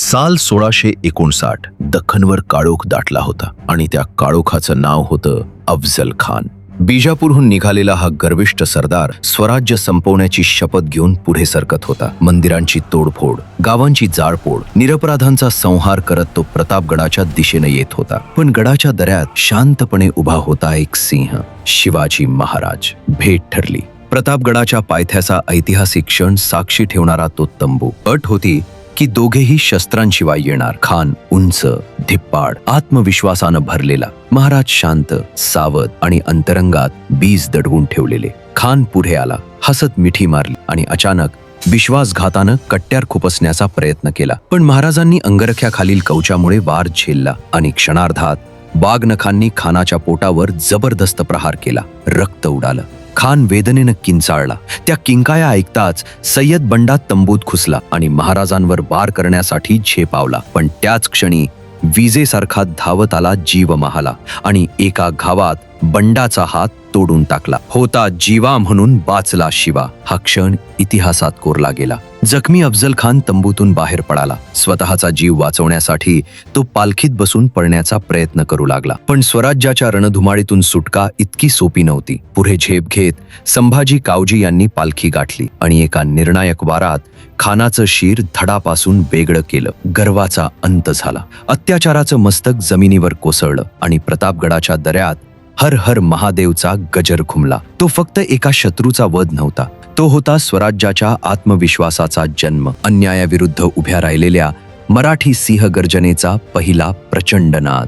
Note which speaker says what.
Speaker 1: साल 1659 दख्खनवर काळोख दाटला होता आणि त्या काळोखाचं नाव होतं अफजल खान. बिजापूरहून निघालेला हा गर्विष्ठ सरदार स्वराज्य संपवण्याची शपथ घेऊन पुढे सरकत होता. मंदिरांची तोडफोड, गावांची जाळपोळ, निरपराधांचा संहार करत तो प्रतापगडाच्या दिशेने येत होता. पण गडाच्या दऱ्यात शांतपणे उभा होता एक सिंह, शिवाजी महाराज. भेट ठरली. प्रतापगडाच्या पायथ्याचा ऐतिहासिक क्षण साक्षी ठेवणारा तो तंबू. अट होती की दोघेही शस्त्रांशिवाय येणार. खान उंच, धिप्पाड, आत्मविश्वासानं भरलेला, महाराज शांत, सावध आणि अंतरंगात बीज दडवून ठेवलेले. खान पुढे आला, हसत मिठी मारली आणि अचानक विश्वासघातानं कट्ट्यार खुपसण्याचा प्रयत्न केला. पण महाराजांनी अंगरख्याखालील कवचामुळे वार झेलला आणि क्षणार्धात बाघनखांनी खानाच्या पोटावर जबरदस्त प्रहार केला. रक्त उडालं. खान वेदनेनं किंचाळला. त्या किंकाया ऐकताच सय्यद बंडा तंबूत घुसला आणि महाराजांवर वार करण्यासाठी झेपावला. पण त्याच क्षणी विजेसारखा धावत आला जीवमहाला आणि एका घावात बंडाचा हात तोडून टाकला. होता जीवा म्हणून वाचला शिवा. हा क्षण इतिहासात कोरला गेला. जखमी अफजल खान तंबूतून बाहेर पडाला. स्वतःचा जीव वाचवण्यासाठी तो पालखीत बसून पळण्याचा प्रयत्न करू लागला. पण स्वराज्याच्या रणधुमाळीतून सुटका इतकी सोपी नव्हती. पुढे झेप घेत संभाजी कावजी यांनी पालखी गाठली आणि एका निर्णायक वारात खानाचं शिर धडापासून वेगळं केलं. गर्वाचा अंत झाला. अत्याचाराचं मस्तक जमिनीवर कोसळलं आणि प्रतापगडाच्या दऱ्यात हर हर महादेवचा गजर घुमला. तो फक्त एका शत्रूचा वध नव्हता, तो होता स्वराज्याच्या आत्मविश्वासाचा जन्म. अन्यायाविरुद्ध उभ्या राहिलेल्या मराठी सिंहगर्जनेचा पहिला प्रचंड नाद.